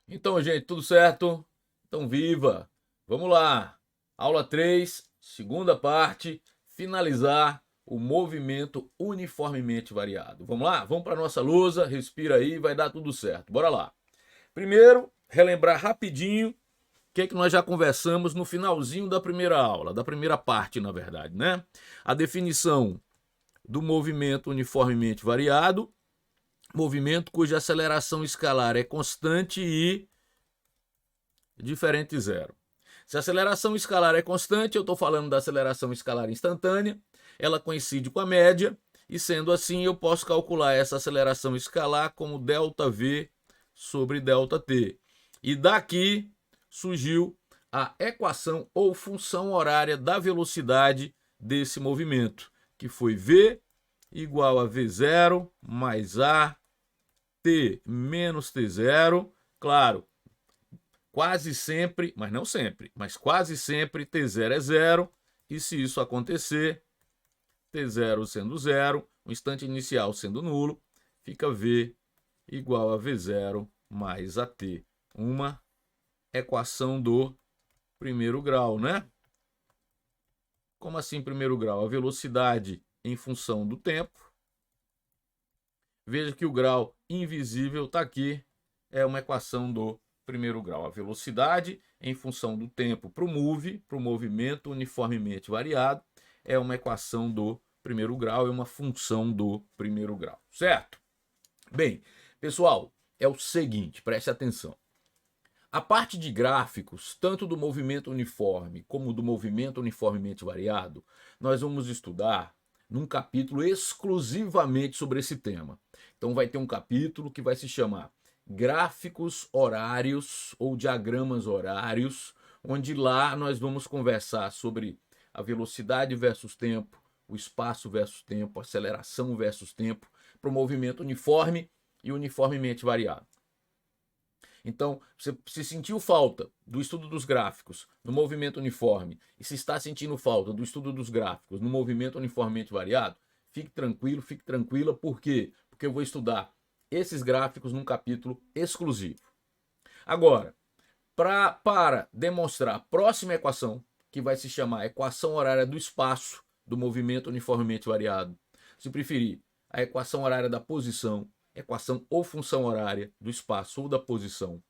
Então, gente, tudo certo? Então, viva! Vamos lá! Aula 3, segunda parte, finalizar o movimento uniformemente variado. Vamos lá? Vamos para nossa lousa, respira aí, vai dar tudo certo. Bora lá! Primeiro, relembrar rapidinho o que nós já conversamos no finalzinho da primeira aula, da primeira parte, na verdade, né? A definição do movimento uniformemente variado, movimento cuja aceleração escalar é constante e diferente de zero. Se a aceleração escalar é constante, eu estou falando da aceleração escalar instantânea, ela coincide com a média, e sendo assim, eu posso calcular essa aceleração escalar como ΔV sobre ΔT. E daqui surgiu a equação ou função horária da velocidade desse movimento, que foi V igual a V0 mais A T menos T0. Claro, quase sempre, mas não sempre, mas quase sempre T0 é zero, e se isso acontecer, T0 sendo zero, o instante inicial sendo nulo, fica V igual a V0 mais AT. Uma equação do primeiro grau, né? Como assim primeiro grau? A velocidade em função do tempo. Veja que o grau invisível está aqui, é uma equação do primeiro grau. A velocidade em função do tempo para o movimento uniformemente variado, é uma equação do primeiro grau, é uma função do primeiro grau, certo? Bem, pessoal, é o seguinte, preste atenção. A parte de gráficos, tanto do movimento uniforme como do movimento uniformemente variado, nós vamos estudar num capítulo exclusivamente sobre esse tema. Então vai ter um capítulo que vai se chamar Gráficos Horários ou Diagramas Horários, onde lá nós vamos conversar sobre a velocidade versus tempo, o espaço versus tempo, aceleração versus tempo, para o movimento uniforme e uniformemente variado. Então, você se sentiu falta do estudo dos gráficos no movimento uniforme e se está sentindo falta do estudo dos gráficos no movimento uniformemente variado, fique tranquilo, fique tranquila, por quê? Porque eu vou estudar esses gráficos num capítulo exclusivo. Agora, para demonstrar a próxima equação, que vai se chamar equação horária do espaço do movimento uniformemente variado, se preferir, a equação horária da posição, equação ou função horária do espaço ou da posição.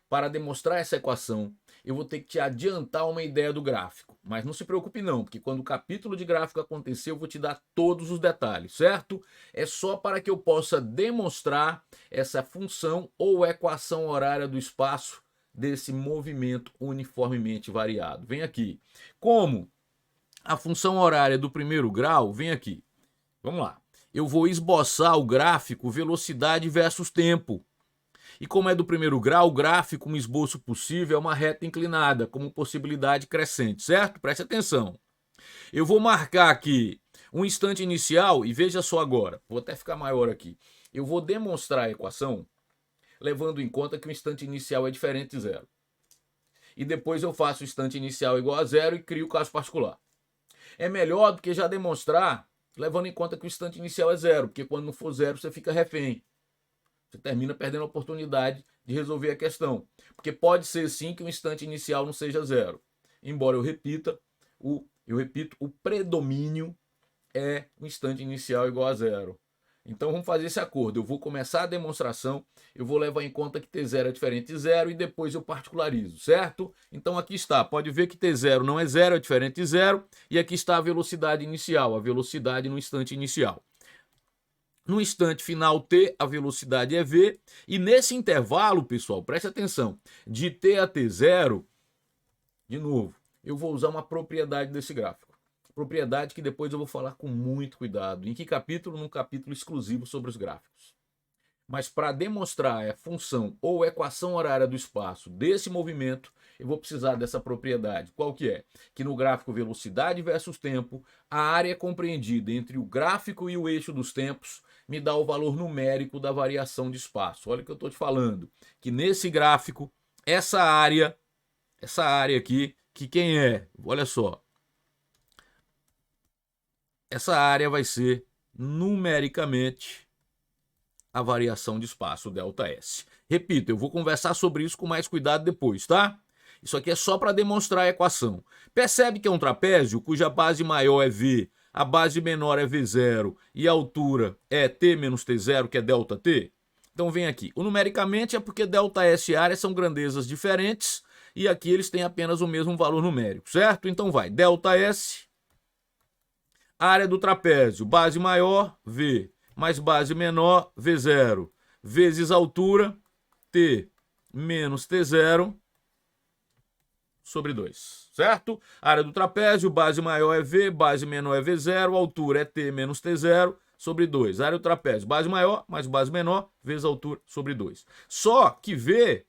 Para demonstrar essa equação, eu vou ter que te adiantar uma ideia do gráfico. Mas não se preocupe não, porque quando o capítulo de gráfico acontecer, eu vou te dar todos os detalhes, certo? É só para que eu possa demonstrar essa função ou equação horária do espaço desse movimento uniformemente variado. Vem aqui. Como a função horária do primeiro grau, vem aqui. Vamos lá. Eu vou esboçar o gráfico velocidade versus tempo. E como é do primeiro grau, o gráfico, um esboço possível, é uma reta inclinada, como possibilidade crescente, certo? Preste atenção. Eu vou marcar aqui um instante inicial e veja só agora. Vou até ficar maior aqui. Eu vou demonstrar a equação levando em conta que o instante inicial é diferente de zero. E depois eu faço o instante inicial igual a zero e crio o caso particular. É melhor do que já demonstrar levando em conta que o instante inicial é zero, porque quando não for zero você fica refém. Você termina perdendo a oportunidade de resolver a questão. Porque pode ser sim que o instante inicial não seja zero. Embora eu repito, o predomínio é o instante inicial igual a zero. Então vamos fazer esse acordo. Eu vou começar a demonstração, eu vou levar em conta que T0 é diferente de zero e depois eu particularizo, certo? Então aqui está, pode ver que T0 não é zero, é diferente de zero, e aqui está a velocidade inicial, a velocidade no instante inicial. No instante final t, a velocidade é v, e nesse intervalo, pessoal, preste atenção, de t a t0, de novo, eu vou usar uma propriedade desse gráfico. Propriedade que depois eu vou falar com muito cuidado. Em que capítulo? Num capítulo exclusivo sobre os gráficos. Mas para demonstrar a função ou equação horária do espaço desse movimento, eu vou precisar dessa propriedade. Qual que é? Que no gráfico velocidade versus tempo, a área compreendida entre o gráfico e o eixo dos tempos me dá o valor numérico da variação de espaço. Olha o que eu estou te falando. Que nesse gráfico, essa área aqui, que quem é? Olha só. Essa área vai ser numericamente a variação de espaço ΔS. Repito, eu vou conversar sobre isso com mais cuidado depois, tá? Isso aqui é só para demonstrar a equação. Percebe que é um trapézio cuja base maior é V, a base menor é V0 e a altura é T menos T0, que é ΔT? Então vem aqui. O numericamente é porque ΔS e área são grandezas diferentes e aqui eles têm apenas o mesmo valor numérico, certo? Então vai, ΔS, área do trapézio, base maior, V, mais base menor, V0, vezes altura, T menos T0, sobre 2, certo? Área do trapézio, base maior é V, base menor é V0, altura é T menos T0, sobre 2. Área do trapézio, base maior mais base menor, vezes altura, sobre 2. Só que V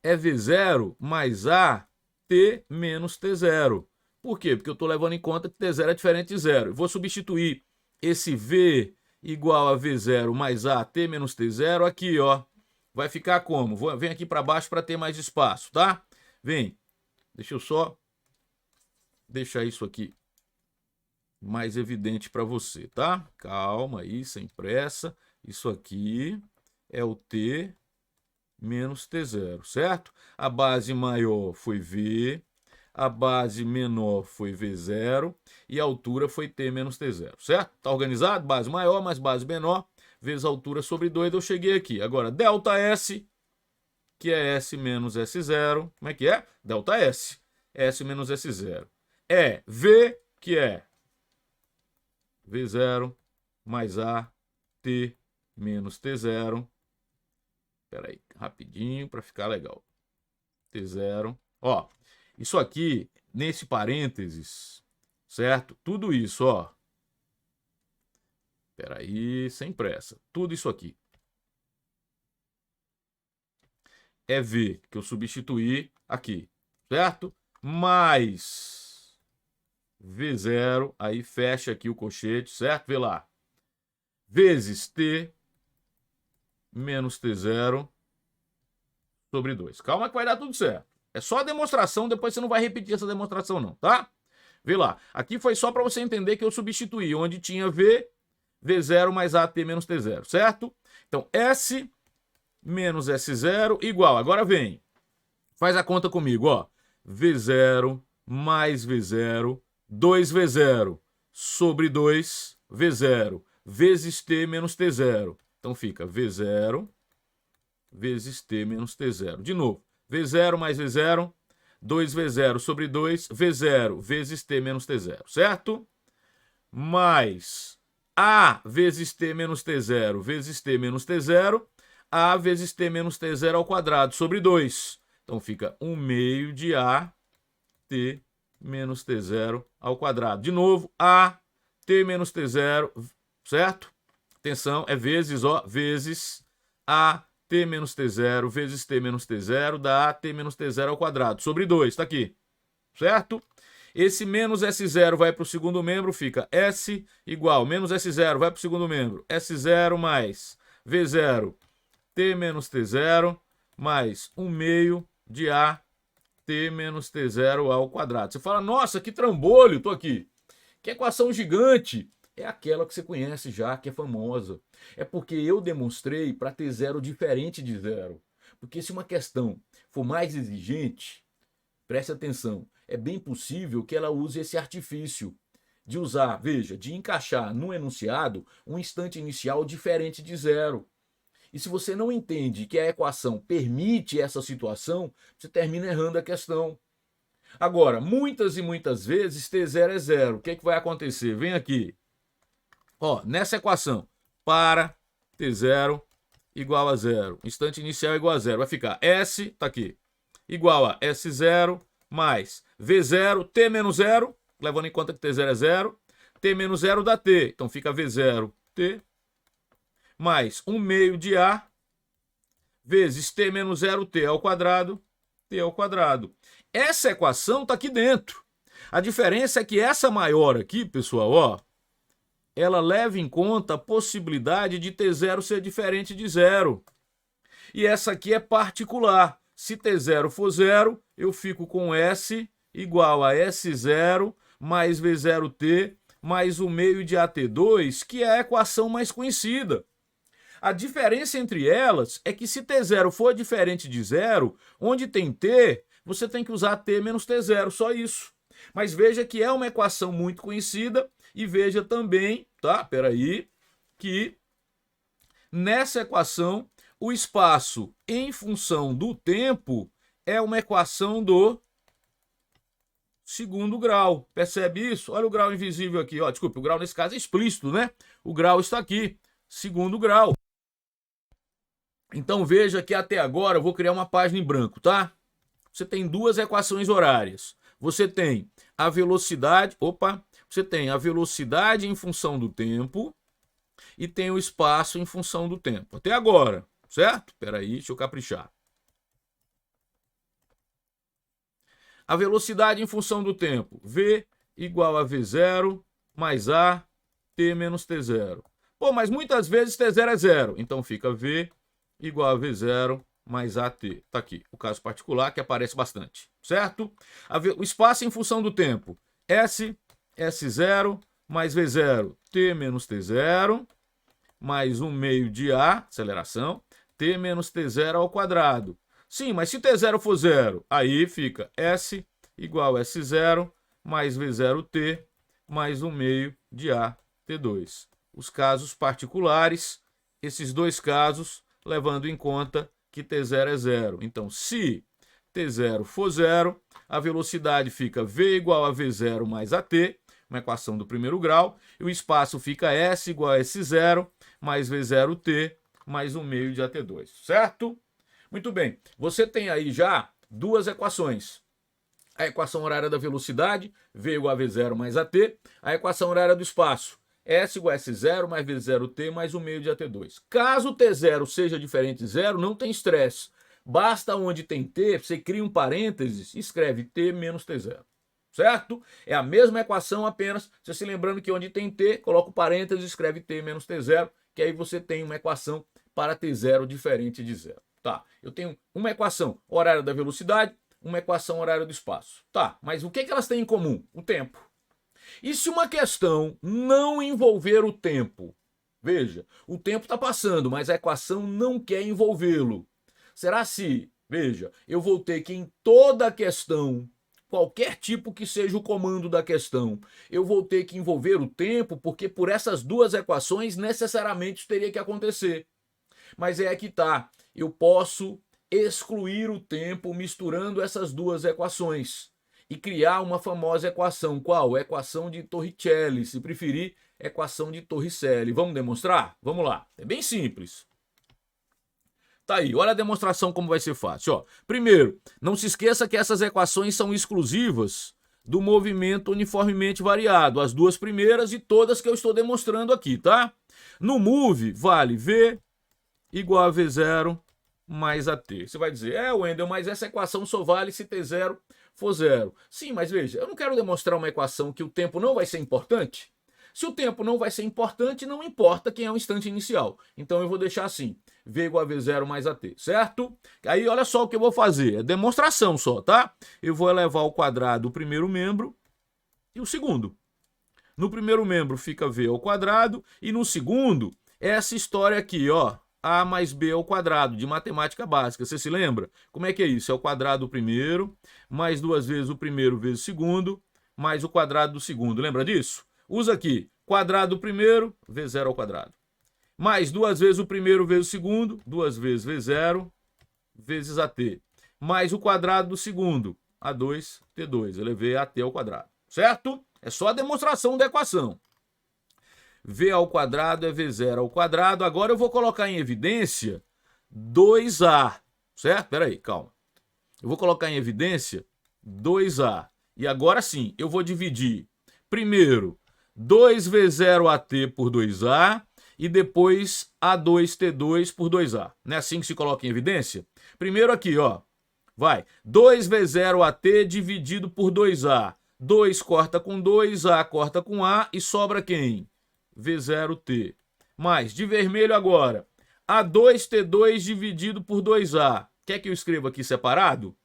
é V0 mais A, T menos T0. Por quê? Porque eu estou levando em conta que T0 é diferente de 0. Eu vou substituir esse V igual a V0 mais A, T menos T0 aqui, ó. Vai ficar como? Vem aqui para baixo para ter mais espaço, tá? Vem, deixa eu só deixar isso aqui mais evidente para você, tá? Calma aí, sem pressa. Isso aqui é o T menos T0, certo? A base maior foi V, a base menor foi V0 e a altura foi T menos T0, certo? Tá organizado? Base maior mais base menor, vezes a altura sobre 2, eu cheguei aqui. Agora, ΔS, que é S menos S0. Como é que é? ΔS. S menos S0. É V, que é V0 mais A, T menos T0. Espera aí, rapidinho para ficar legal. T0. Ó, isso aqui, nesse parênteses, certo? Tudo isso, ó. Espera aí, sem pressa. Tudo isso aqui é V, que eu substituí aqui, certo? Mais V0, aí fecha aqui o colchete, certo? Vê lá. Vezes T menos T0 sobre 2. Calma que vai dar tudo certo. É só a demonstração, depois você não vai repetir essa demonstração não, tá? Vê lá. Aqui foi só para você entender que eu substituí onde tinha V, V0 mais AT menos T0, certo? Então, S menos S0 igual, agora vem, faz a conta comigo, ó, V0 mais V0, 2V0 sobre 2, V0, vezes T menos T0. Então fica V0 vezes T menos T0. De novo, V0 mais V0, 2V0 sobre 2, V0 vezes T menos T0, certo? Mais A vezes T menos T0 vezes T menos T0, A vezes T menos T0 ao quadrado sobre 2. Então fica 1 meio de A, T menos T0 ao quadrado. De novo, A, T menos T0, certo? Atenção, é vezes, ó, vezes A, T menos T0, vezes T menos T0, dá A, T menos T0 ao quadrado, sobre 2, tá aqui, certo? Esse menos S0 vai para o segundo membro, fica S igual, menos S0 vai para o segundo membro, S0 mais V0, T menos T0, mais 1 meio de A, T menos T0 ao quadrado. Você fala, nossa, que trambolho, tô aqui. Que equação gigante. É aquela que você conhece já, que é famosa. É porque eu demonstrei para ter zero diferente de zero. Porque se uma questão for mais exigente, preste atenção, é bem possível que ela use esse artifício de usar, veja, de encaixar no enunciado um instante inicial diferente de zero. E se você não entende que a equação permite essa situação, você termina errando a questão. Agora, muitas e muitas vezes T0 é zero. O que é que vai acontecer? Vem aqui. Ó, nessa equação, para T0 igual a zero, instante inicial igual a zero, vai ficar S, tá aqui, igual a S0 mais V0, T menos 0, levando em conta que T0 é zero, T menos 0 dá T, então fica V0, T, mais 1 meio de A, vezes T menos 0, T ao quadrado, T ao quadrado. Essa equação está aqui dentro. A diferença é que essa maior aqui, pessoal, ó, ela leva em conta a possibilidade de T0 ser diferente de zero. E essa aqui é particular. Se T0 for zero, eu fico com S igual a S0 mais V0T mais 1 meio de AT2, que é a equação mais conhecida. A diferença entre elas é que se T0 for diferente de zero, onde tem T, você tem que usar T menos T0, só isso. Mas veja que é uma equação muito conhecida e veja também, tá? Peraí, que nessa equação o espaço em função do tempo é uma equação do segundo grau. Percebe isso? Olha o grau invisível aqui, ó. Desculpe, o grau nesse caso é explícito, né? O grau está aqui, segundo grau. Então veja que até agora eu vou criar uma página em branco, tá? Você tem duas equações horárias. Você tem a velocidade, você tem a velocidade em função do tempo e tem o espaço em função do tempo. Até agora, certo? Espera aí, deixa eu caprichar. A velocidade em função do tempo, V igual a V0 mais A, T menos T0. Pô, mas muitas vezes T0 é zero, então fica V igual a V0 mais AT. Tá aqui, o caso particular que aparece bastante, certo? O espaço em função do tempo, S0 mais V0, T menos T0, mais 1 meio de A, aceleração, T menos T0 ao quadrado. Sim, mas se T0 for zero, aí fica S igual a S0 mais V0T mais 1 meio de A, T2. Os casos particulares, esses dois casos, levando em conta que T0 é zero. Então, se T0 for zero, a velocidade fica V igual a V0 mais AT, uma equação do primeiro grau, e o espaço fica S igual a S0 mais V0T mais 1 meio de AT2, certo? Muito bem, você tem aí já duas equações. A equação horária da velocidade, V igual a V0 mais AT, a equação horária do espaço, S igual a S0 mais V0T mais 1 meio de AT2. Caso T0 seja diferente de zero, não tem estresse. Basta onde tem T, você cria um parênteses e escreve T menos T0. Certo? É a mesma equação, apenas você se lembrando que onde tem T, coloca o parênteses e escreve T menos T0, que aí você tem uma equação para T0 diferente de zero. Tá, eu tenho uma equação horária da velocidade, uma equação horária do espaço. Tá, mas o que elas têm em comum? O tempo. E se uma questão não envolver o tempo? Veja, o tempo está passando, mas a equação não quer envolvê-lo. Será se, veja, eu vou ter que em toda a questão, qualquer tipo que seja o comando da questão, eu vou ter que envolver o tempo, porque por essas duas equações necessariamente isso teria que acontecer. Mas é que tá, eu posso excluir o tempo misturando essas duas equações e criar uma famosa equação. Qual? Equação de Torricelli, se preferir, equação de Torricelli. Vamos demonstrar? Vamos lá, é bem simples. Tá aí, olha a demonstração como vai ser fácil. Ó, primeiro, não se esqueça que essas equações são exclusivas do movimento uniformemente variado, as duas primeiras e todas que eu estou demonstrando aqui, tá? No move, vale V igual a V0 mais AT. Você vai dizer, Wendel, mas essa equação só vale se T0 for zero. Sim, mas veja, eu não quero demonstrar uma equação que o tempo não vai ser importante. Se o tempo não vai ser importante, não importa quem é o instante inicial. Então eu vou deixar assim, V igual a V0 mais AT, certo? Aí olha só o que eu vou fazer, é demonstração só, tá? Eu vou elevar ao quadrado o primeiro membro e o segundo. No primeiro membro fica V ao quadrado e no segundo, essa história aqui, ó, A mais B ao quadrado, de matemática básica. Você se lembra? Como é que é isso? É o quadrado do primeiro, mais duas vezes o primeiro vezes o segundo, mais o quadrado do segundo. Lembra disso? Usa aqui, quadrado do primeiro, V0 ao quadrado. Mais duas vezes o primeiro vezes o segundo, duas vezes V0 vezes AT. Mais o quadrado do segundo, A2, T2. Elevei AT ao quadrado. Certo? É só a demonstração da equação. V ao quadrado é V0 ao quadrado. Agora eu vou colocar em evidência 2A, certo? Espera aí, calma. Eu vou colocar em evidência 2A. E agora sim, eu vou dividir primeiro 2V0AT por 2A e depois A2T2 por 2A. Não é assim que se coloca em evidência? Primeiro aqui, ó. Vai. 2V0AT dividido por 2A. 2 corta com 2, A corta com A e sobra quem? V0T. Mais, de vermelho agora, A2T2 dividido por 2A. Quer que eu escreva aqui separado?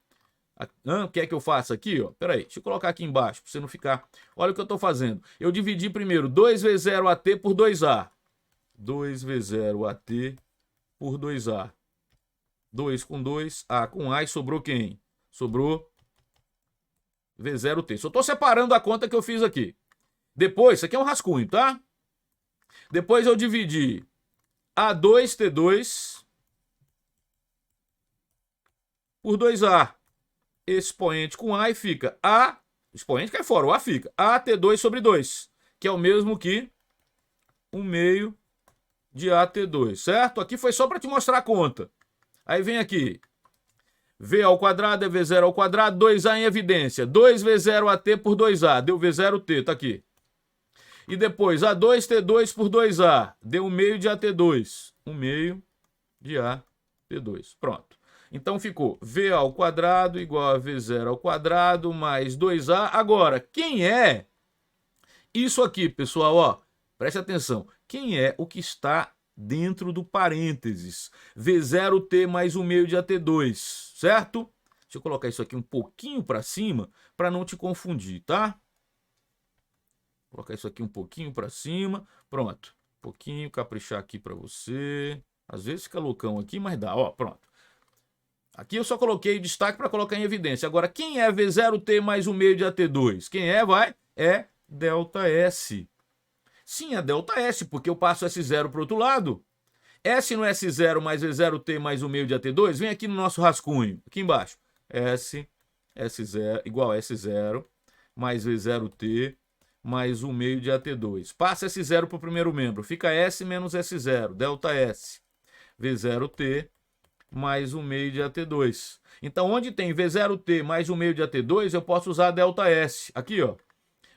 Quer que eu faça aqui? Ó? Pera aí, deixa eu colocar aqui embaixo, para você não ficar... Olha o que eu estou fazendo. Eu dividi primeiro 2V0AT por 2A. 2V0AT por 2A. 2 com 2, A com A, e sobrou quem? Sobrou V0T. Só estou separando a conta que eu fiz aqui. Depois, isso aqui é um rascunho, tá? Depois eu dividi A2T2 por 2A. Expoente com A e fica A, expoente cai fora, o A fica AT2 sobre 2, que é o mesmo que 1 meio de AT2, certo? Aqui foi só para te mostrar a conta. Aí vem aqui, V ao quadrado é V0 ao quadrado, 2A em evidência, 2V0AT por 2A, deu V0T, tá aqui. E depois A2T2 por 2A, deu 1 meio de AT2, 1 meio de AT2, pronto. Então ficou V ao quadrado igual a V0 ao quadrado mais 2A. Agora, quem é isso aqui, pessoal? Ó, preste atenção. Quem é o que está dentro do parênteses? V0T mais 1 meio de AT2, certo? Deixa eu colocar isso aqui um pouquinho para cima para não te confundir, tá? Vou colocar isso aqui um pouquinho para cima. Pronto. Um pouquinho, caprichar aqui para você. Às vezes fica loucão aqui, mas dá. Ó, pronto. Aqui eu só coloquei destaque para colocar em evidência. Agora, quem é V0T mais 1 meio de AT2? Quem é, vai? É ΔS. Sim, é ΔS, porque eu passo S0 para o outro lado. S no S0 mais V0T mais 1 meio de AT2, vem aqui no nosso rascunho, aqui embaixo. S0 igual a S0 mais V0T mais 1 meio de AT2. Passa S0 para o primeiro membro, fica S menos S0, ΔS. V0T mais 1 meio de AT2. Então, onde tem V0T mais 1 meio de AT2, eu posso usar ΔS. Aqui, ó.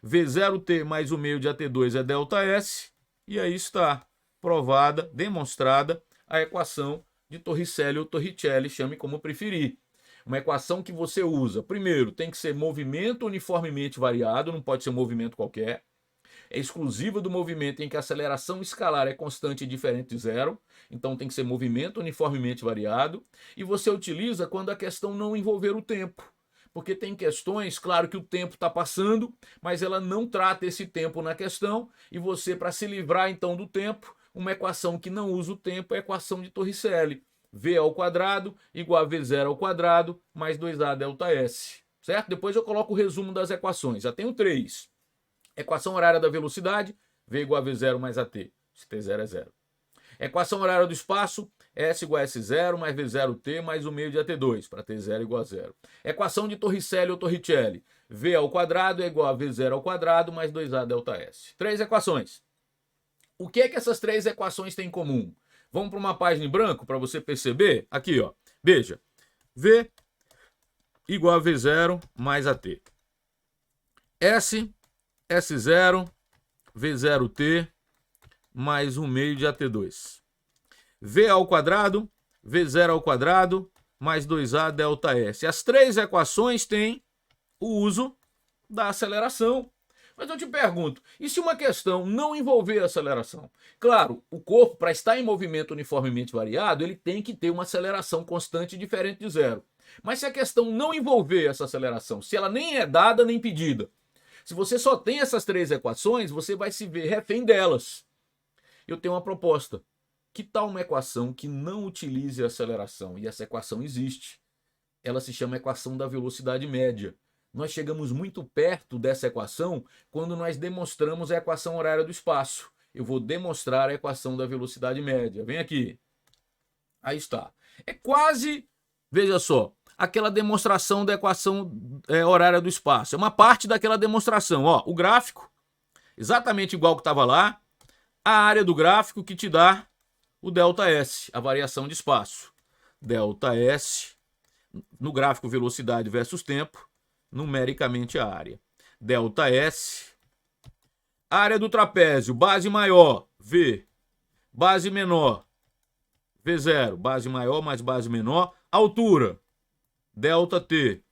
V0T mais 1 meio de AT2 é ΔS. E aí está provada, demonstrada a equação de Torricelli ou Torricelli, chame como preferir. Uma equação que você usa, primeiro, tem que ser movimento uniformemente variado, não pode ser um movimento qualquer. É exclusiva do movimento em que a aceleração escalar é constante e diferente de zero. Então tem que ser movimento uniformemente variado. E você utiliza quando a questão não envolver o tempo. Porque tem questões, claro que o tempo está passando, mas ela não trata esse tempo na questão. E você, para se livrar então do tempo, uma equação que não usa o tempo é a equação de Torricelli. V ao quadrado igual a V0 ao quadrado mais 2A ΔS. Certo? Depois eu coloco o resumo das equações. Já tenho 3. Equação horária da velocidade, V igual a V0 mais AT, se T0 é 0. Equação horária do espaço, S igual a S0 mais V0T mais 1 meio de AT2, para T0 igual a 0. Equação de Torricelli ou Torricelli, V ao quadrado é igual a V0 ao quadrado mais 2A ΔS. 3 equações. O que é que essas 3 equações têm em comum? Vamos para uma página em branco para você perceber? Aqui, ó. Veja. V igual a V0 mais AT. S0, V0T, mais 1 meio de AT2. V ao quadrado, V0 ao quadrado, mais 2A ΔS. As 3 equações têm o uso da aceleração. Mas eu te pergunto, e se uma questão não envolver aceleração? Claro, o corpo, para estar em movimento uniformemente variado, ele tem que ter uma aceleração constante diferente de zero. Mas se a questão não envolver essa aceleração, se ela nem é dada nem pedida, se você só tem essas 3 equações, você vai se ver refém delas. Eu tenho uma proposta. Que tal uma equação que não utilize a aceleração? E essa equação existe. Ela se chama equação da velocidade média. Nós chegamos muito perto dessa equação quando nós demonstramos a equação horária do espaço. Eu vou demonstrar a equação da velocidade média. Vem aqui. Aí está. É quase, veja só, aquela demonstração da equação horária do espaço. É uma parte daquela demonstração. Ó, o gráfico, exatamente igual que estava lá. A área do gráfico que te dá o ΔS, a variação de espaço. ΔS, no gráfico velocidade versus tempo, numericamente a área. ΔS, área do trapézio, base maior, V, base menor, V0, base maior mais base menor, altura, ΔT,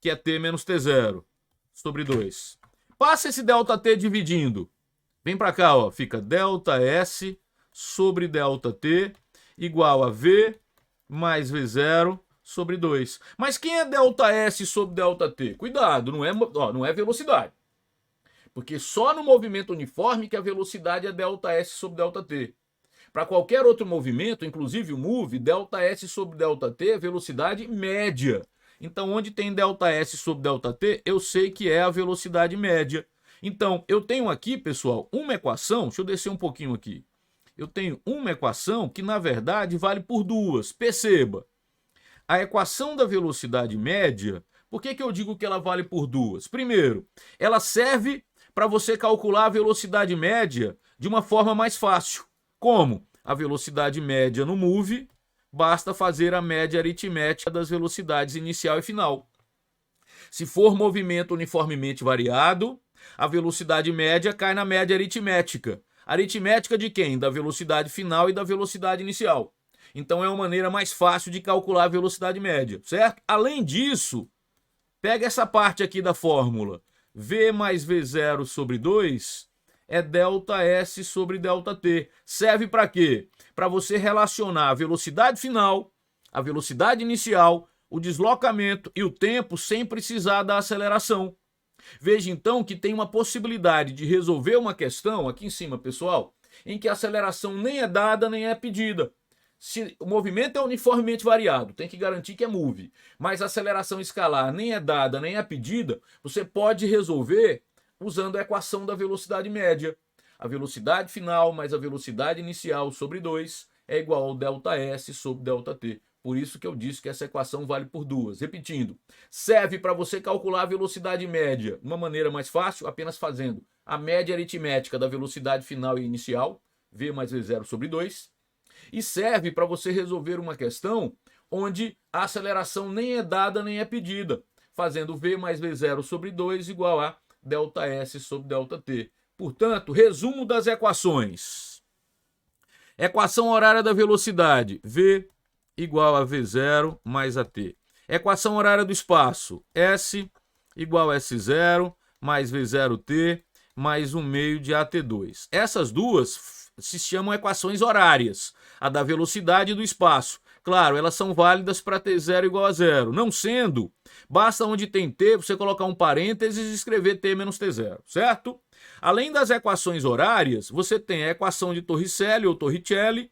que é T menos T0, sobre 2. Passa esse ΔT dividindo. Vem para cá, ó, fica ΔS sobre ΔT igual a V mais V0 sobre 2. Mas quem é ΔS sobre ΔT? Cuidado, não é velocidade. Porque só no movimento uniforme que a velocidade é ΔS sobre ΔT. Para qualquer outro movimento, inclusive o move, ΔS sobre ΔT é velocidade média. Então, onde tem ΔS sobre ΔT, eu sei que é a velocidade média. Então, eu tenho aqui, pessoal, uma equação, deixa eu descer um pouquinho aqui. Eu tenho uma equação que, na verdade, vale por duas. Perceba, a equação da velocidade média, por que eu digo que ela vale por duas? Primeiro, ela serve para você calcular a velocidade média de uma forma mais fácil. Como? A velocidade média no move, basta fazer a média aritmética das velocidades inicial e final. Se for movimento uniformemente variado, a velocidade média cai na média aritmética. Aritmética de quem? Da velocidade final e da velocidade inicial. Então é uma maneira mais fácil de calcular a velocidade média, certo? Além disso, pega essa parte aqui da fórmula. V mais V0 sobre 2 é ΔS sobre ΔT. Serve para quê? Para você relacionar a velocidade final, a velocidade inicial, o deslocamento e o tempo sem precisar da aceleração. Veja então que tem uma possibilidade de resolver uma questão, aqui em cima, pessoal, em que a aceleração nem é dada nem é pedida. Se o movimento é uniformemente variado, tem que garantir que é move, mas a aceleração escalar nem é dada nem é pedida, você pode resolver usando a equação da velocidade média. A velocidade final mais a velocidade inicial sobre 2 é igual ao ΔS sobre ΔT. Por isso que eu disse que essa equação vale por duas. Repetindo, serve para você calcular a velocidade média de uma maneira mais fácil, apenas fazendo a média aritmética da velocidade final e inicial, V mais V0 sobre 2, e serve para você resolver uma questão onde a aceleração nem é dada nem é pedida, fazendo V mais V0 sobre 2 igual a ΔS sobre ΔT. Portanto, resumo das equações. Equação horária da velocidade, V igual a V0 mais AT. Equação horária do espaço, S igual a S0 mais V0T mais 1 meio de AT2. Essas duas se chamam equações horárias, a da velocidade e do espaço. Claro, elas são válidas para T0 igual a zero. Não sendo, basta onde tem T você colocar um parênteses e escrever T menos T0, certo? Além das equações horárias, você tem a equação de Torricelli ou Torricelli,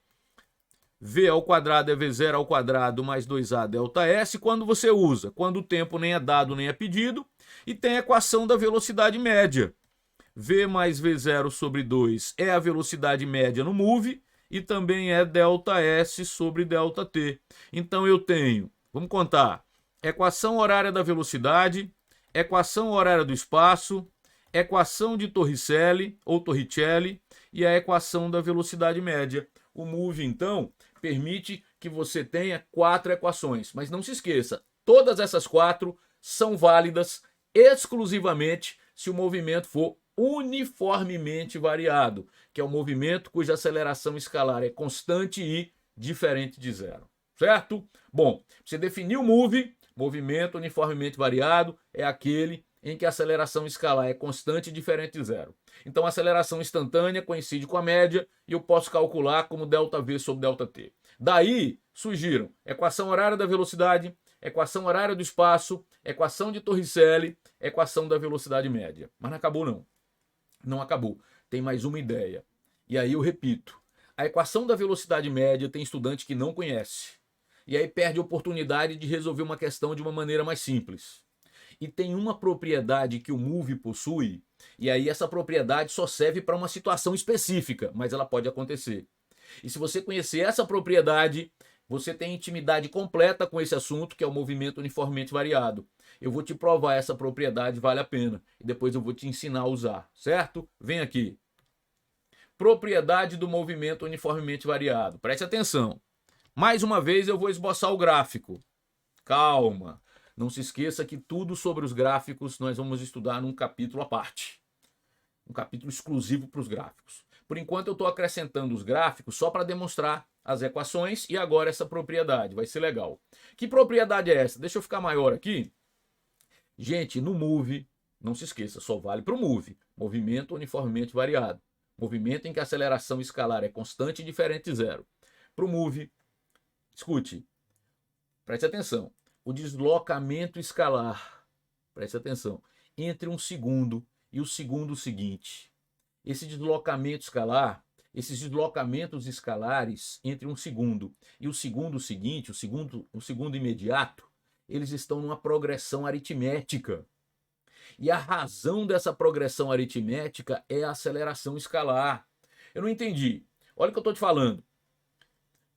V ao quadrado é V0 ao quadrado mais 2A ΔS, quando você usa, quando o tempo nem é dado nem é pedido, e tem a equação da velocidade média. V mais V0 sobre 2 é a velocidade média no move, e também é ΔS sobre ΔT. Então eu tenho, vamos contar, equação horária da velocidade, equação horária do espaço, equação de Torricelli ou Torricelli e a equação da velocidade média. O move, então, permite que você tenha 4 equações, mas não se esqueça, todas essas 4 são válidas exclusivamente se o movimento for uniformemente variado, que é o movimento cuja aceleração escalar é constante e diferente de zero, certo? Bom, você definiu o move, movimento uniformemente variado, é aquele em que a aceleração escalar é constante e diferente de zero. Então a aceleração instantânea coincide com a média e eu posso calcular como ΔV sobre ΔT. Daí surgiram equação horária da velocidade, equação horária do espaço, equação de Torricelli, equação da velocidade média. Mas não acabou não. Não acabou. Tem mais uma ideia. E aí eu repito. A equação da velocidade média tem estudante que não conhece. E aí perde a oportunidade de resolver uma questão de uma maneira mais simples. E tem uma propriedade que o move possui, e aí essa propriedade só serve para uma situação específica, mas ela pode acontecer. E se você conhecer essa propriedade, você tem intimidade completa com esse assunto, que é o movimento uniformemente variado. Eu vou te provar essa propriedade, vale a pena. E depois eu vou te ensinar a usar, certo? Vem aqui. Propriedade do movimento uniformemente variado. Preste atenção. Mais uma vez eu vou esboçar o gráfico. Calma. Não se esqueça que tudo sobre os gráficos nós vamos estudar num capítulo à parte. Um capítulo exclusivo para os gráficos. Por enquanto eu estou acrescentando os gráficos só para demonstrar as equações e agora essa propriedade. Vai ser legal. Que propriedade é essa? Deixa eu ficar maior aqui. Gente, no move, não se esqueça, só vale para o move. Movimento uniformemente variado. Movimento em que a aceleração escalar é constante e diferente de zero. Para o move, escute, preste atenção. O deslocamento escalar, preste atenção, entre um segundo e o segundo seguinte. Esse deslocamento escalar esses deslocamentos escalares entre um segundo e o segundo seguinte, o segundo imediato, eles estão numa progressão aritmética. E a razão dessa progressão aritmética é a aceleração escalar. Eu não entendi. Olha o que eu estou te falando.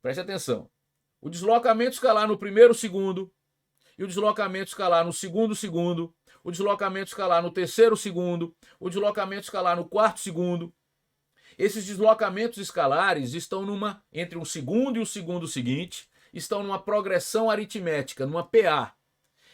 Preste atenção. O deslocamento escalar no primeiro segundo e o deslocamento escalar no segundo segundo, o deslocamento escalar no terceiro segundo, o deslocamento escalar no quarto segundo. Esses deslocamentos escalares estão entre um segundo e o segundo seguinte, estão numa progressão aritmética, numa PA.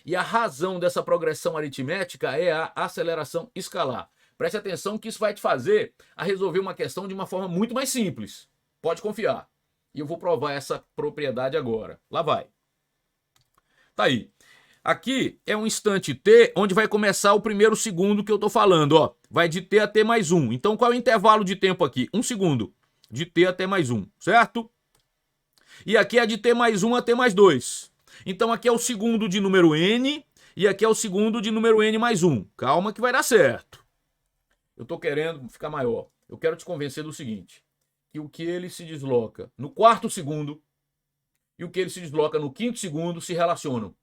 E a razão dessa progressão aritmética é a aceleração escalar. Preste atenção que isso vai te fazer a resolver uma questão de uma forma muito mais simples. Pode confiar. E eu vou provar essa propriedade agora. Lá vai. Tá aí. Aqui é um instante t, onde vai começar o primeiro segundo que eu tô falando, ó. Vai de t até mais 1. Então qual é o intervalo de tempo aqui? 1 segundo. De t até mais 1, certo? E aqui é de t mais 1 até mais 2. Então aqui é o segundo de número n e aqui é o segundo de número n mais 1. Calma que vai dar certo. Eu tô querendo ficar maior. Eu quero te convencer do seguinte, que o que ele se desloca no quarto segundo e o que ele se desloca no quinto segundo se relacionam.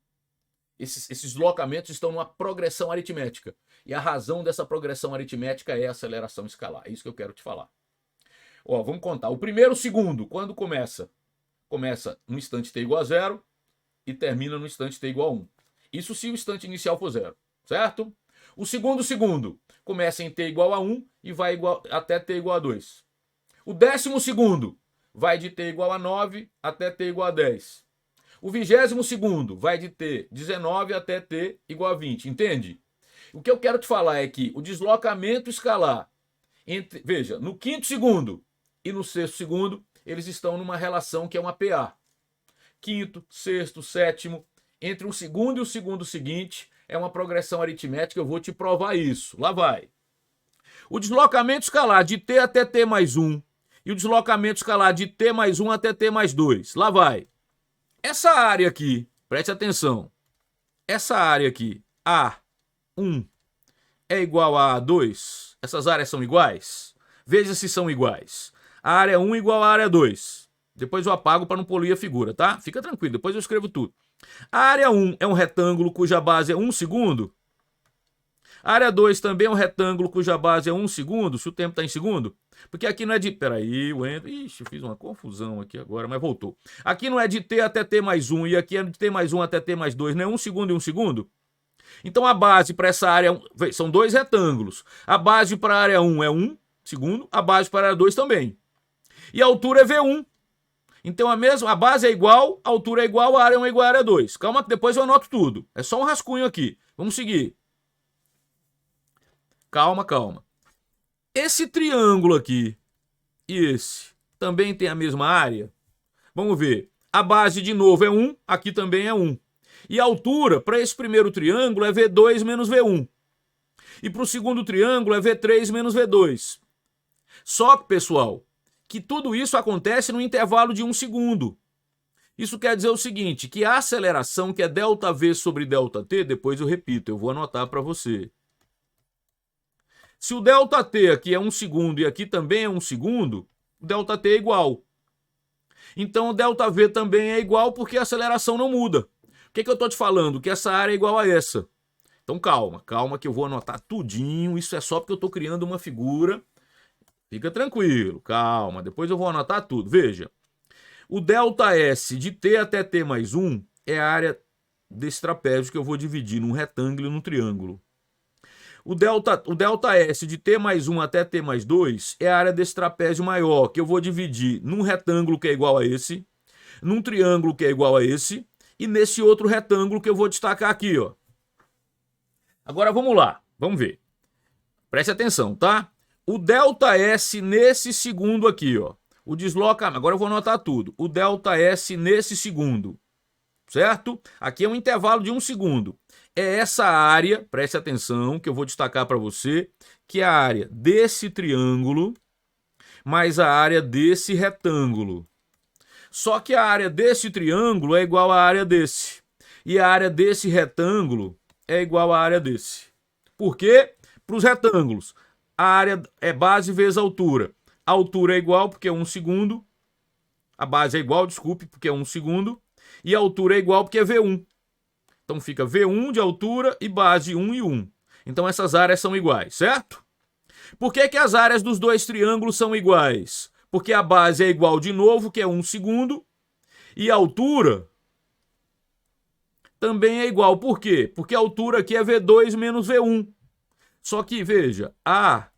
Esses deslocamentos estão numa progressão aritmética. E a razão dessa progressão aritmética é a aceleração escalar. É isso que eu quero te falar. Ó, vamos contar. O primeiro segundo, quando começa? Começa no instante t igual a 0 e termina no instante t igual a 1. Isso se o instante inicial for 0, certo? O segundo segundo começa em t igual a 1 e vai até t igual a 2. O 10º segundo vai de t igual a 9 até t igual a 10. O 20º segundo vai de t 19 até t igual a 20, entende? O que eu quero te falar é que o deslocamento escalar veja, no quinto segundo e no sexto segundo, eles estão numa relação que é uma PA. Quinto, sexto, sétimo, entre um segundo e o segundo seguinte, é uma progressão aritmética, eu vou te provar isso. Lá vai. O deslocamento escalar de t até t mais 1 e o deslocamento escalar de t mais 1 até t mais 2. Lá vai. Essa área aqui, preste atenção. Essa área aqui, A1, é igual a A2. Essas áreas são iguais? Veja se são iguais. A área 1 igual à área 2. Depois eu apago para não poluir a figura, tá? Fica tranquilo, depois eu escrevo tudo. A área 1 é um retângulo cuja base é 1 segundo. A área 2 também é um retângulo cuja base é 1 segundo, se o tempo está em segundo. Porque aqui não é de... Peraí, ixi, eu fiz uma confusão aqui agora, mas voltou. Aqui não é de t até t mais 1 e aqui é de t mais 1 até t mais 2, não é 1 segundo e 1 segundo? Então a base para essa área são dois retângulos. A base para a área 1 é 1 segundo, a base para a área 2 também. E a altura é V1. Então a base é igual, a altura é igual, a área 1 é igual à área 2. Calma que depois eu anoto tudo. É só um rascunho aqui. Vamos seguir. Calma, calma. Esse triângulo aqui e esse também tem a mesma área? Vamos ver. A base de novo é 1, aqui também é 1. E a altura para esse primeiro triângulo é V2 menos V1. E para o segundo triângulo é V3 menos V2. Só que, pessoal, que tudo isso acontece no intervalo de 1 segundo. Isso quer dizer o seguinte, que a aceleração, que é ΔV sobre ΔT, depois eu repito, eu vou anotar para você. Se o ΔT aqui é 1 segundo e aqui também é 1 segundo, o ΔT é igual. Então o ΔV também é igual porque a aceleração não muda. O que eu estou te falando? Que essa área é igual a essa. Então calma, calma que eu vou anotar tudinho. Isso é só porque eu estou criando uma figura. Fica tranquilo, calma. Depois eu vou anotar tudo. Veja, o ΔS de t até t mais 1 é a área desse trapézio que eu vou dividir num retângulo e num triângulo. O ΔS de t mais 1 até t mais 2 é a área desse trapézio maior, que eu vou dividir num retângulo que é igual a esse, num triângulo que é igual a esse, e nesse outro retângulo que eu vou destacar aqui, ó. Agora vamos lá, vamos ver. Preste atenção, tá? O ΔS nesse segundo aqui, ó. O deslocamento, agora eu vou anotar tudo. O ΔS nesse segundo, certo? Aqui é um intervalo de 1 segundo. É essa área, preste atenção, que eu vou destacar para você, que é a área desse triângulo mais a área desse retângulo. Só que a área desse triângulo é igual à área desse. E a área desse retângulo é igual à área desse. Por quê? Para os retângulos, a área é base vezes altura. a altura é igual, porque é 1 segundo. A base é igual, desculpe, porque é 1 segundo. E a altura é igual, porque é V1. Então fica V1 de altura e base 1 e 1. Então essas áreas são iguais, certo? Por que as áreas dos dois triângulos são iguais? Porque a base é igual de novo, que é 1 segundo. E a altura também é igual. Por quê? Porque a altura aqui é V2 menos V1. Só que, veja, A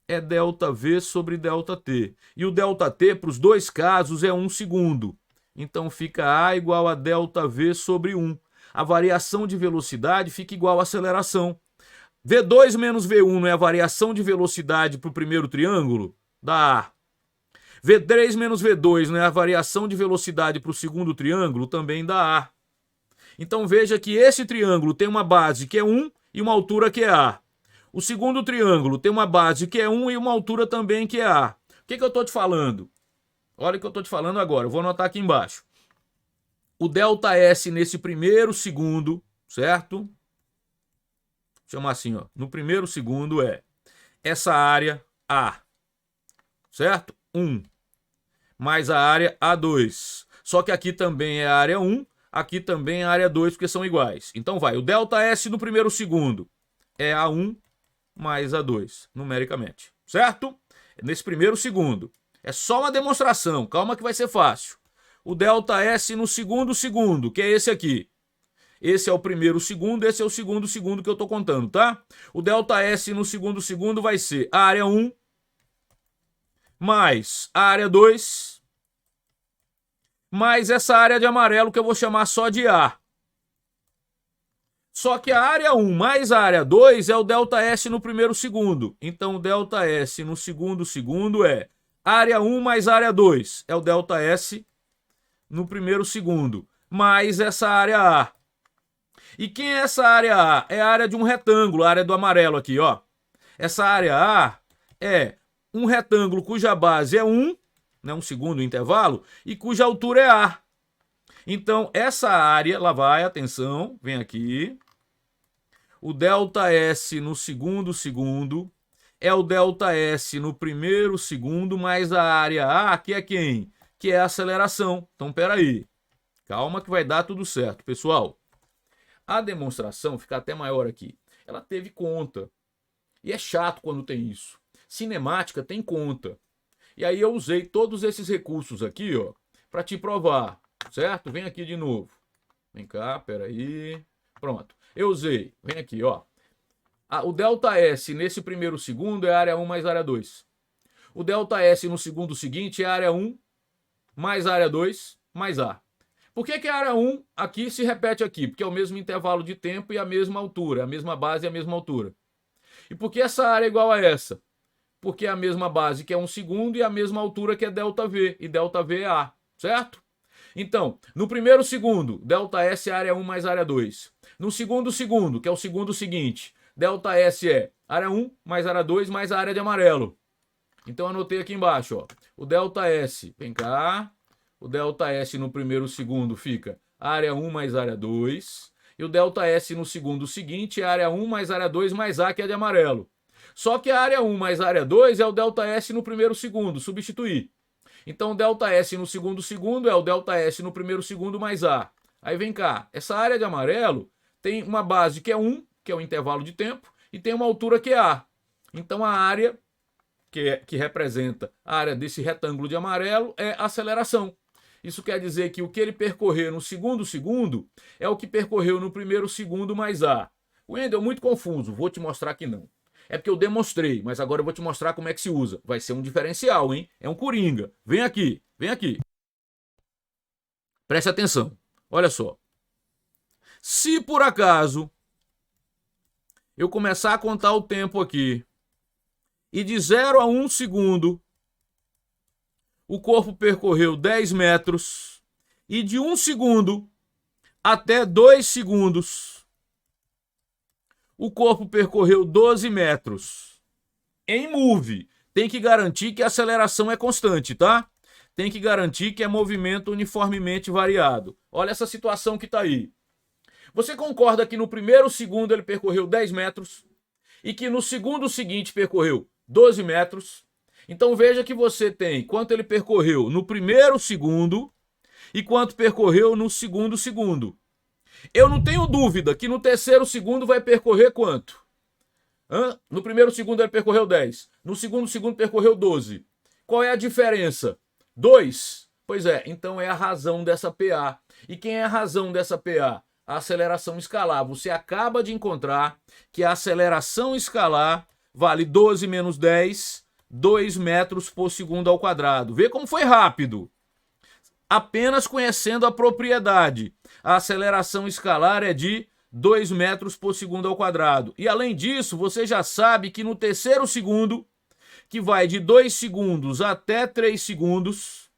é ΔV sobre ΔT. E o ΔT, para os dois casos, é 1 segundo. Então fica A igual a ΔV sobre 1. A variação de velocidade fica igual à aceleração. V2 menos V1 não é a variação de velocidade para o primeiro triângulo? Dá A. V3 menos V2 não é a variação de velocidade para o segundo triângulo? Também dá A. Então veja que esse triângulo tem uma base que é 1 e uma altura que é A. O segundo triângulo tem uma base que é 1 e uma altura também que é A. O que eu estou te falando? Olha o que eu estou te falando agora. Eu vou anotar aqui embaixo. O ΔS nesse primeiro segundo, certo? Vou chamar assim, ó. No primeiro segundo é essa área A, certo? 1. Mais a área A2. Só que aqui também é a área 1, aqui também é a área 2, porque são iguais. Então vai, o ΔS no primeiro segundo é A1 mais A2, numericamente, certo? Nesse primeiro segundo. É só uma demonstração, calma que vai ser fácil. O ΔS no segundo segundo, que é esse aqui. Esse é o primeiro segundo, esse é o segundo segundo que eu estou contando, tá? O ΔS no segundo segundo vai ser a área 1 mais a área 2 mais essa área de amarelo que eu vou chamar só de A. Só que a área 1 mais a área 2 é o ΔS no primeiro segundo. Então o ΔS no segundo segundo é área 1 mais área 2. É o ΔS no primeiro segundo. Mais essa área A. E quem é essa área A? É a área de um retângulo, a área do amarelo aqui, ó. Essa área A é um retângulo cuja base é 1, né, um segundo intervalo, e cuja altura é A. Então, essa área, lá vai, atenção, vem aqui. O ΔS no segundo segundo é o ΔS no primeiro segundo mais a área A, que é quem? Que é a aceleração. Então, peraí. Calma que vai dar tudo certo, pessoal. A demonstração fica até maior aqui. Ela teve conta. E é chato quando tem isso. Cinemática tem conta. E aí eu usei todos esses recursos aqui, ó, para te provar, certo? Vem aqui de novo. Vem cá, peraí. Pronto. Eu usei. Vem aqui, ó. O ΔS nesse primeiro segundo é área 1 mais área 2. O ΔS no segundo seguinte é área 1 mais área 2 mais A. Por que a área 1 aqui se repete aqui? Porque é o mesmo intervalo de tempo e a mesma altura, a mesma base e a mesma altura. E por que essa área é igual a essa? Porque é a mesma base que é 1 segundo e a mesma altura que é ΔV, e ΔV é A, certo? Então, no primeiro segundo, ΔS é área 1 mais área 2. No segundo segundo, que é o segundo seguinte, ΔS é área 1 mais área 2 mais a área de amarelo. Então, anotei aqui embaixo, ó. O ΔS, vem cá. O ΔS no primeiro segundo fica área 1 mais área 2. E o ΔS no segundo seguinte é área 1 mais área 2 mais A, que é de amarelo. Só que a área 1 mais a área 2 é o ΔS no primeiro segundo, substituir. Então o ΔS no segundo segundo é o ΔS no primeiro segundo mais A. Aí vem cá, essa área de amarelo tem uma base que é 1, que é o intervalo de tempo, e tem uma altura que é A. Então a área que representa a área desse retângulo de amarelo é a aceleração. Isso quer dizer que o que ele percorreu no segundo segundo é o que percorreu no primeiro segundo mais A. Wendel, muito confuso, vou te mostrar que não. É porque eu demonstrei, mas agora eu vou te mostrar como é que se usa. Vai ser um diferencial, hein? É um coringa. Vem aqui, vem aqui. Preste atenção. Olha só. Se por acaso eu começar a contar o tempo aqui e de 0 a 1 segundo o corpo percorreu 10 metros e de 1 segundo até 2 segundos o corpo percorreu 12 metros. Em move, tem que garantir que a aceleração é constante, tá? Tem que garantir que é movimento uniformemente variado. Olha essa situação que está aí. Você concorda que no primeiro segundo ele percorreu 10 metros e que no segundo seguinte percorreu 12 metros Então veja que você tem quanto ele percorreu no primeiro segundo e quanto percorreu no segundo segundo. Eu não tenho dúvida que no terceiro segundo vai percorrer quanto? No primeiro segundo ele percorreu 10. No segundo segundo percorreu 12. Qual é a diferença? 2. Pois é, então é a razão dessa PA. E quem é a razão dessa PA? A aceleração escalar. Você acaba de encontrar que a aceleração escalar vale 12 menos 10, 2 metros por segundo ao quadrado. Vê como foi rápido. Apenas conhecendo a propriedade. A aceleração escalar é de 2 metros por segundo ao quadrado. E além disso, você já sabe que no terceiro segundo, que vai de 2 segundos até 3 segundos,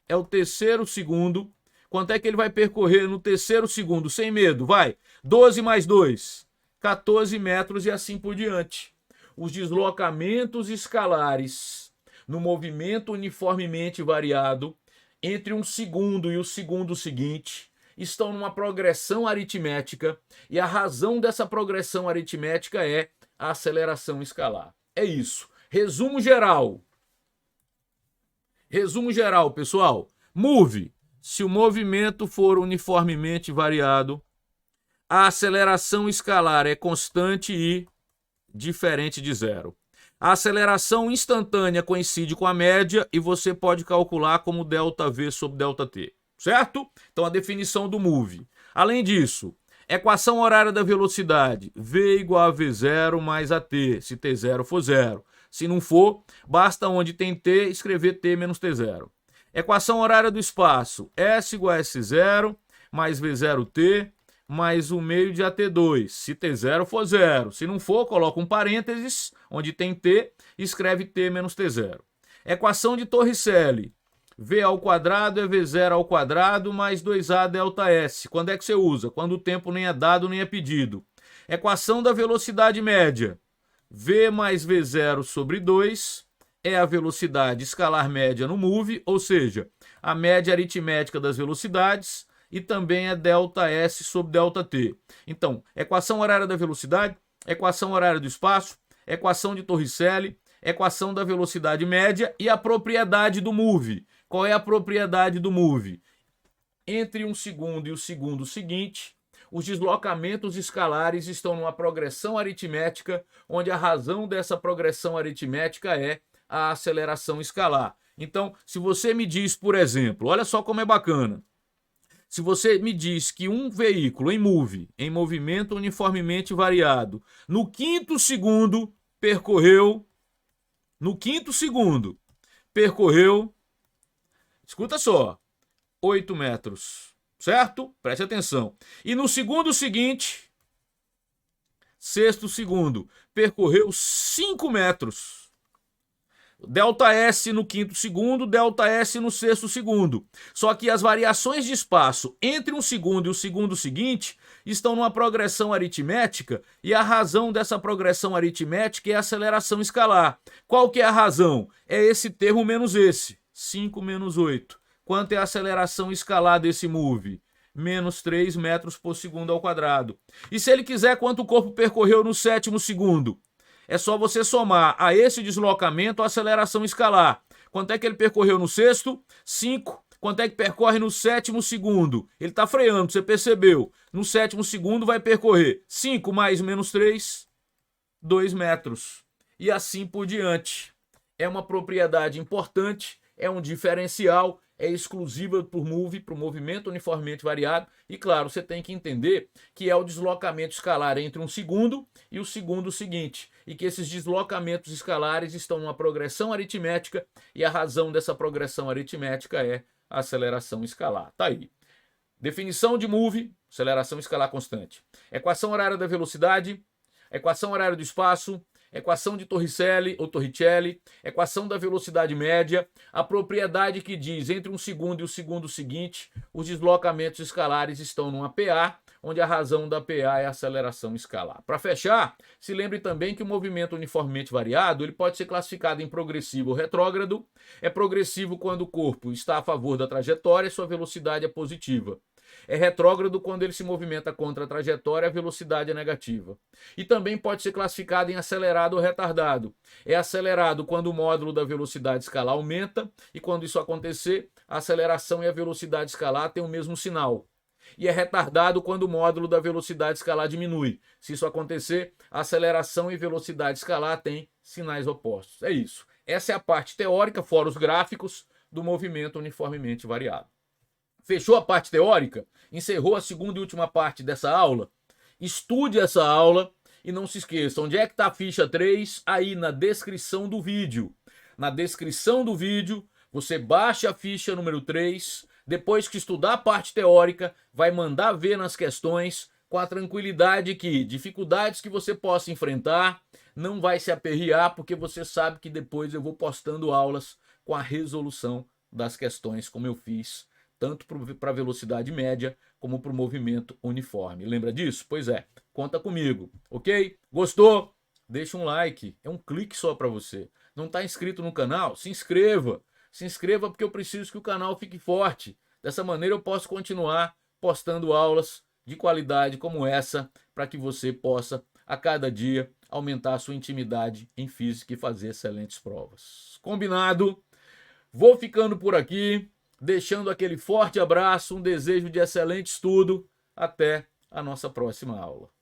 é o terceiro segundo. Quanto é que ele vai percorrer no terceiro segundo? Sem medo, vai. 12 mais 2, 14 metros e assim por diante. Os deslocamentos escalares no movimento uniformemente variado entre um segundo e o segundo seguinte estão numa progressão aritmética e a razão dessa progressão aritmética é a aceleração escalar. É isso. Resumo geral. Resumo geral, pessoal. Move. Se o movimento for uniformemente variado, a aceleração escalar é constante e diferente de zero. A aceleração instantânea coincide com a média e você pode calcular como ΔV sobre ΔT, certo? Então a definição do move. Além disso, equação horária da velocidade, V igual a V0 mais AT, se T0 for zero. Se não for, basta onde tem T escrever T menos T0. Equação horária do espaço, S igual a S0 mais V0T mais o meio de AT2, se T0 for zero. Se não for, coloca um parênteses, onde tem T, escreve T menos T0. Equação de Torricelli, V ao quadrado é V0 ao quadrado mais 2A delta S. Quando é que você usa? Quando o tempo nem é dado nem é pedido. Equação da velocidade média, V mais V0 sobre 2 é a velocidade escalar média no move, ou seja, a média aritmética das velocidades, e também é ΔS sobre ΔT. Então, equação horária da velocidade, equação horária do espaço, equação de Torricelli, equação da velocidade média e a propriedade do move. Qual é a propriedade do move? Entre um segundo e o segundo seguinte, os deslocamentos escalares estão numa progressão aritmética, onde a razão dessa progressão aritmética é a aceleração escalar. Então, se você me diz, por exemplo, olha só como é bacana. Se você me diz que um veículo em movimento uniformemente variado, no quinto segundo percorreu, escuta só, 8 metros, certo? Preste atenção. E no segundo seguinte, sexto segundo, percorreu 5 metros. ΔS no quinto segundo, ΔS no sexto segundo. Só que as variações de espaço entre um segundo e o segundo seguinte estão numa progressão aritmética e a razão dessa progressão aritmética é a aceleração escalar. Qual que é a razão? É esse termo menos esse, 5 menos 8. Quanto é a aceleração escalar desse move? Menos 3 metros por segundo ao quadrado. E se ele quiser quanto o corpo percorreu no sétimo segundo? É só você somar a esse deslocamento a aceleração escalar. Quanto é que ele percorreu no sexto? 5. Quanto é que percorre no sétimo segundo? Ele está freando, você percebeu. No sétimo segundo vai percorrer 5 mais menos 3, 2 metros. E assim por diante. É uma propriedade importante, é um diferencial, é exclusiva para o movimento uniformemente variado. E claro, você tem que entender que é o deslocamento escalar entre um segundo e o segundo seguinte. E que esses deslocamentos escalares estão numa progressão aritmética e a razão dessa progressão aritmética é a aceleração escalar. Tá aí. Definição de move, aceleração escalar constante. Equação horária da velocidade, equação horária do espaço, equação de Torricelli ou Torricelli, equação da velocidade média, a propriedade que diz entre um segundo e o segundo seguinte, os deslocamentos escalares estão numa PA, onde a razão da PA é a aceleração escalar. Para fechar, se lembre também que o movimento uniformemente variado ele pode ser classificado em progressivo ou retrógrado. É progressivo quando o corpo está a favor da trajetória e sua velocidade é positiva. É retrógrado quando ele se movimenta contra a trajetória, a velocidade é negativa. E também pode ser classificado em acelerado ou retardado. É acelerado quando o módulo da velocidade escalar aumenta, e quando isso acontecer, a aceleração e a velocidade escalar têm o mesmo sinal. E é retardado quando o módulo da velocidade escalar diminui. Se isso acontecer, a aceleração e velocidade escalar têm sinais opostos. É isso. Essa é a parte teórica, fora os gráficos, do movimento uniformemente variado. Fechou a parte teórica? Encerrou a segunda e última parte dessa aula? Estude essa aula e não se esqueça, onde é que está a ficha 3? Aí na descrição do vídeo. Na descrição do vídeo, você baixa a ficha número 3, depois que estudar a parte teórica, vai mandar ver nas questões, com a tranquilidade que dificuldades que você possa enfrentar, não vai se aperrear, porque você sabe que depois eu vou postando aulas com a resolução das questões, como eu fiz, tanto para a velocidade média, como para o movimento uniforme. Lembra disso? Pois é, conta comigo, ok? Gostou? Deixa um like, é um clique só para você. Não está inscrito no canal? Se inscreva! Se inscreva porque eu preciso que o canal fique forte. Dessa maneira eu posso continuar postando aulas de qualidade como essa, para que você possa, a cada dia, aumentar a sua intimidade em física e fazer excelentes provas. Combinado? Vou ficando por aqui, deixando aquele forte abraço, um desejo de excelente estudo. Até a nossa próxima aula.